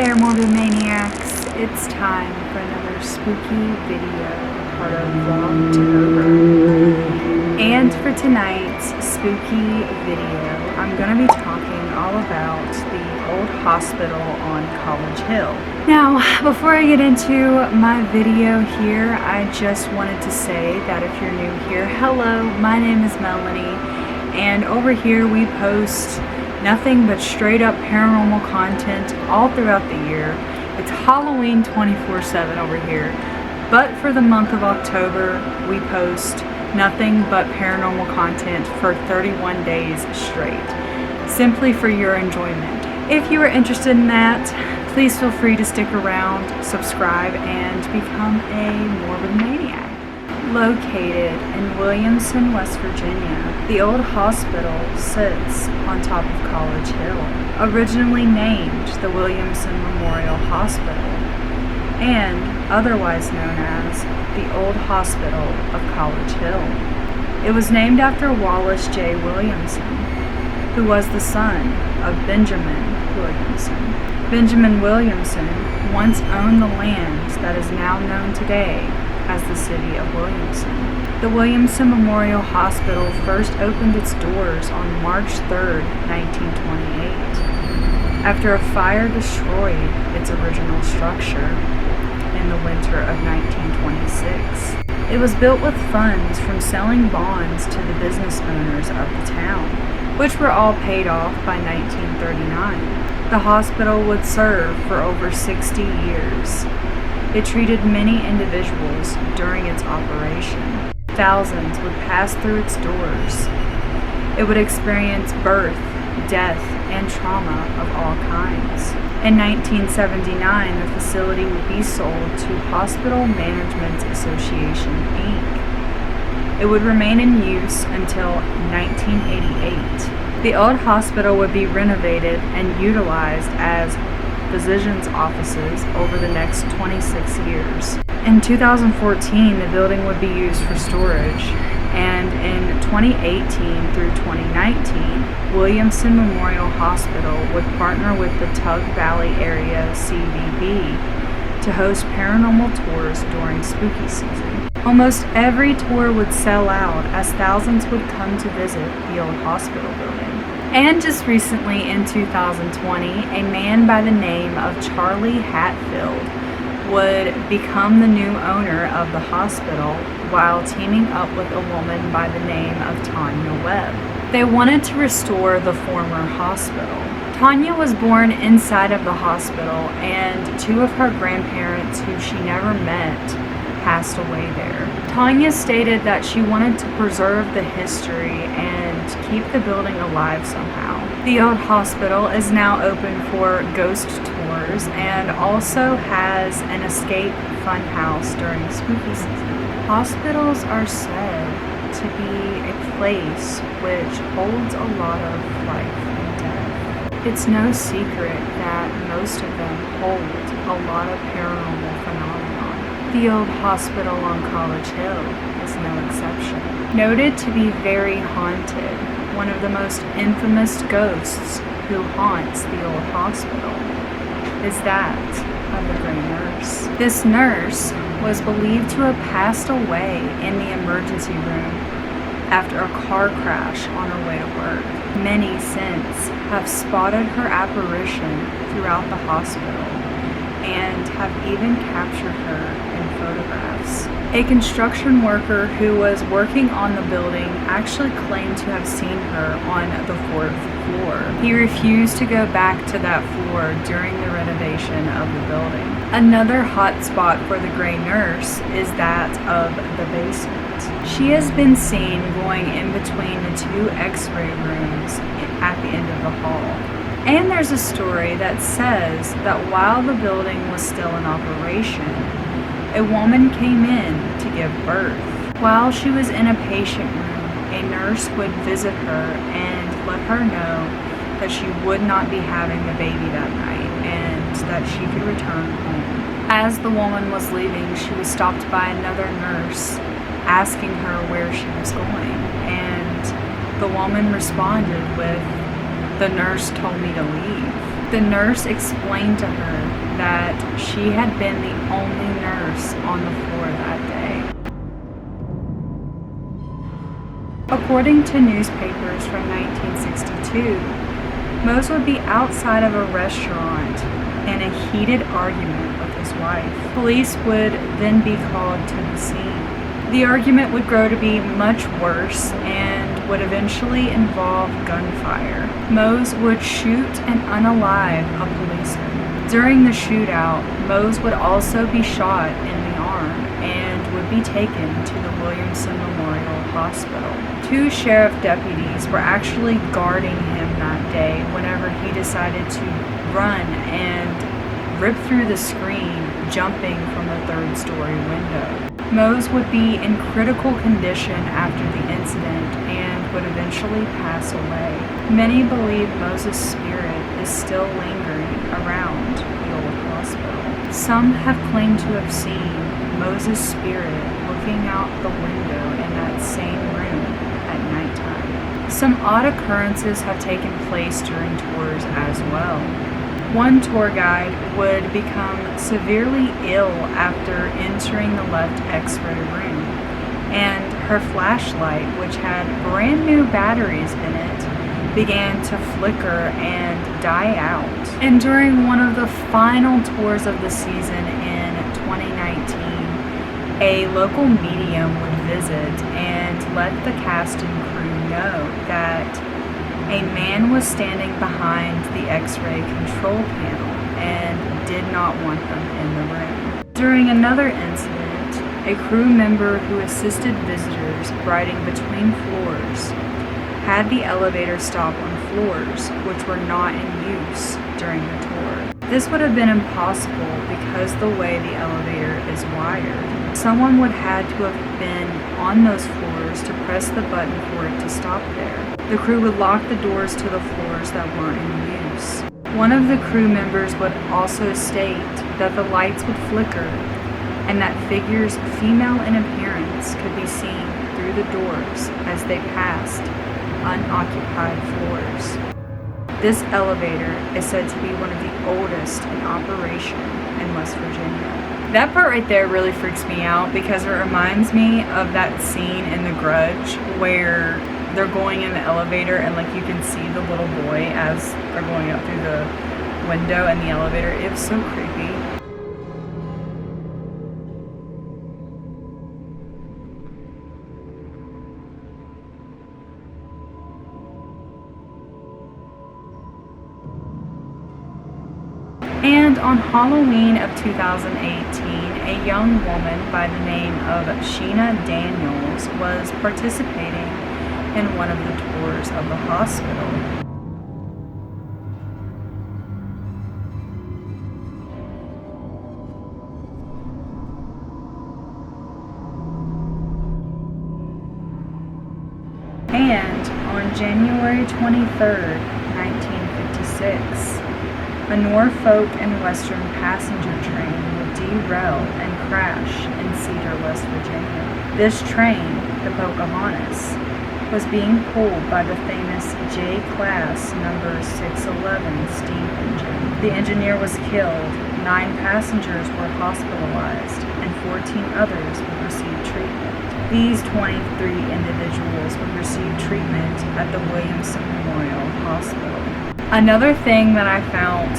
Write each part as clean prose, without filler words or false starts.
there, morbid maniacs. It's time for another spooky video, part of VLOGTOBER. And for tonight's spooky video, I'm going to be talking all about the old hospital on College Hill. Now, before I get into my video here, I just wanted to say that if you're new here, hello, my name is Melanie, and over here we post nothing but straight up paranormal content all throughout the year. It's Halloween 24/7 over here, but for the month of October we post nothing but paranormal content for 31 days straight, simply for your enjoyment. If you are interested in that, please feel free to stick around, subscribe, and become a morbid maniac. Located in Williamson, West Virginia, the old hospital sits on top of College Hill, originally named the Williamson Memorial Hospital, and otherwise known as the Old Hospital of College Hill. It was named after Wallace J. Williamson, who was the son of Benjamin Williamson. Benjamin Williamson once owned the land that is now known today as the city of Williamson. The Williamson Memorial Hospital first opened its doors on March 3, 1928, after a fire destroyed its original structure in the winter of 1926. It was built with funds from selling bonds to the business owners of the town, which were all paid off by 1939. The hospital would serve for over 60 years. It treated many individuals during its operation. Thousands would pass through its doors. It would experience birth, death, and trauma of all kinds. In 1979, the facility would be sold to Hospital Management Association, Inc. It would remain in use until 1988. The old hospital would be renovated and utilized as physicians' offices over the next 26 years. In 2014, the building would be used for storage, and in 2018 through 2019, Williamson Memorial Hospital would partner with the Tug Valley Area CVB to host paranormal tours during spooky season. Almost every tour would sell out as thousands would come to visit the old hospital building. And just recently in 2020, a man by the name of Charlie Hatfield would become the new owner of the hospital while teaming up with a woman by the name of Tanya Webb. They wanted to restore the former hospital. Tanya was born inside of the hospital, and two of her grandparents, who she never met, passed away there. Tanya stated that she wanted to preserve the history and keep the building alive somehow. The old hospital is now open for ghost tours and also has an escape fun house during spooky season. Hospitals are said to be a place which holds a lot of life and death. It's no secret that most of them hold a lot of paranormal phenomena. The old hospital on College Hill is no exception. Noted to be very haunted, one of the most infamous ghosts who haunts the old hospital is that of the Gray Nurse. This nurse was believed to have passed away in the emergency room after a car crash on her way to work. Many since have spotted her apparition throughout the hospital and have even captured her in photographs. A construction worker who was working on the building actually claimed to have seen her on the 4th floor. He refused to go back to that floor during the renovation of the building. Another hot spot for the Gray Nurse is that of the basement. She has been seen going in between the two x-ray rooms at the end of the hall. And there's a story that says that while the building was still in operation, a woman came in to give birth. While she was in a patient room, a nurse would visit her and let her know that she would not be having the baby that night and that she could return home. As the woman was leaving, she was stopped by another nurse asking her where she was going, and the woman responded with, The nurse told me to leave. The nurse explained to her that she had been the only nurse on the floor that day. According to newspapers from 1962, Mose would be outside of a restaurant in a heated argument with his wife. Police would then be called to the scene. The argument would grow to be much worse and would eventually involve gunfire. Mose would shoot and unalive a policeman. During the shootout, Mose would also be shot in the arm and would be taken to the Williamson Memorial Hospital. 2 sheriff deputies were actually guarding him that day whenever he decided to run and rip through the screen, jumping from the 3rd-story window. Mose would be in critical condition after the incident and would eventually pass away. Many believe Mose's spirit is still lingering around the old hospital. Some have claimed to have seen Mose's spirit looking out the window in that same room at nighttime. Some odd occurrences have taken place during tours as well. One tour guide would become severely ill after entering the left X-ray room, and her flashlight, which had brand new batteries in it, began to flicker and die out. And during one of the final tours of the season in 2019, a local medium would visit and let the cast and crew know that a man was standing behind the X-ray control panel and did not want them in the room. During another incident, a crew member who assisted visitors riding between floors had the elevator stop on floors which were not in use during the tour. This would have been impossible because the way the elevator is wired. Someone would have to have been on those floors to press the button for it to stop there. The crew would lock the doors to the floors that weren't in use. One of the crew members would also state that the lights would flicker and that figures female in appearance could be seen through the doors as they passed unoccupied floors. This elevator is said to be one of the oldest in operation in West Virginia. That part right there really freaks me out because it reminds me of that scene in The Grudge where they're going in the elevator and like you can see the little boy as they're going up through the window in the elevator. It was so creepy. And on Halloween of 2018, a young woman by the name of Sheena Daniels was participating in one of the tours of the hospital. And on January 23rd, 1956, a Norfolk and Western passenger train would derail and crash in Cedar, West Virginia. This train, the Pocahontas, was being pulled by the famous J-Class number 611 steam engine. The engineer was killed, 9 passengers were hospitalized, and 14 others would receive treatment. These 23 individuals would receive treatment at the Williamson Memorial Hospital. Another thing that I found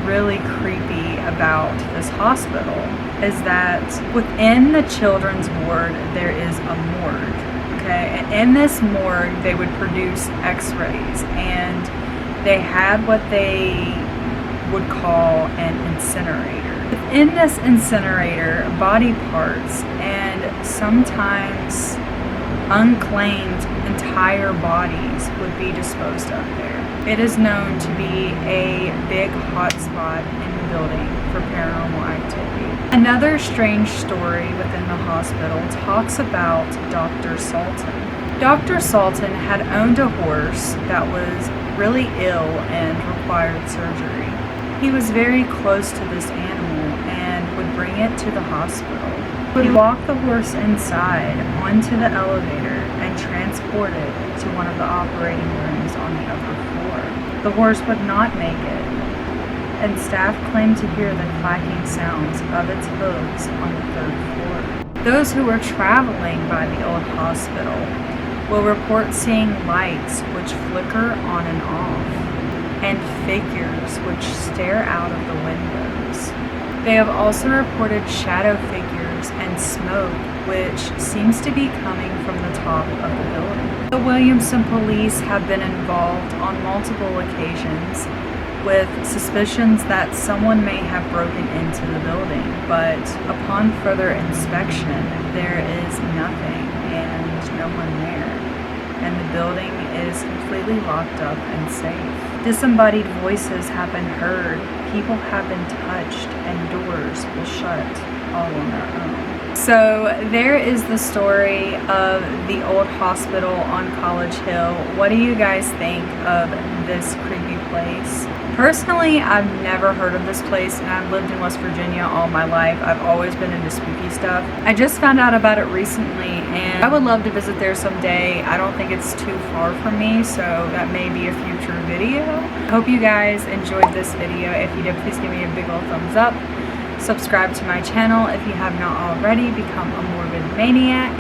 really creepy about this hospital is that within the children's ward there is a morgue. Okay, and in this morgue they would produce x-rays, and they had what they would call an incinerator. Within this incinerator, body parts and sometimes unclaimed entire bodies would be disposed of there. It is known to be a big hotspot in the building for paranormal activity. Another strange story within the hospital talks about Dr. Sultan. Dr. Sultan had owned a horse that was really ill and required surgery. He was very close to this animal and would bring it to the hospital. He would walk the horse inside onto the elevator and transport it to one of the operating rooms on the upper floor. The horse would not make it, and staff claimed to hear the clacking sounds of its hooves on the 3rd floor. Those who were traveling by the old hospital will report seeing lights which flicker on and off, and figures which stare out of the windows. They have also reported shadow figures and smoke which seems to be coming from the top of the building. The Williamson police have been involved on multiple occasions with suspicions that someone may have broken into the building, but upon further inspection, there is nothing and no one there, and the building is completely locked up and safe. Disembodied voices have been heard, people have been touched, and doors will shut all on their own. So there is the story of the old hospital on College Hill. What do you guys think of this creepy place? Personally, I've never heard of this place, and I've lived in West Virginia all my life. I've always been into spooky stuff. I just found out about it recently, and I would love to visit there someday. I don't think it's too far from me, so that may be a future video. I hope you guys enjoyed this video. If you did, please give me a big old thumbs up. Subscribe to my channel if you have not already. Become a morbid maniac.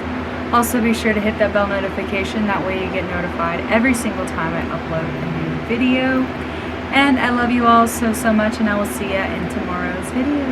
Also, be sure to hit that bell notification. That way you get notified every single time I upload a new video. And I love you all so much, and I will see you in tomorrow's video.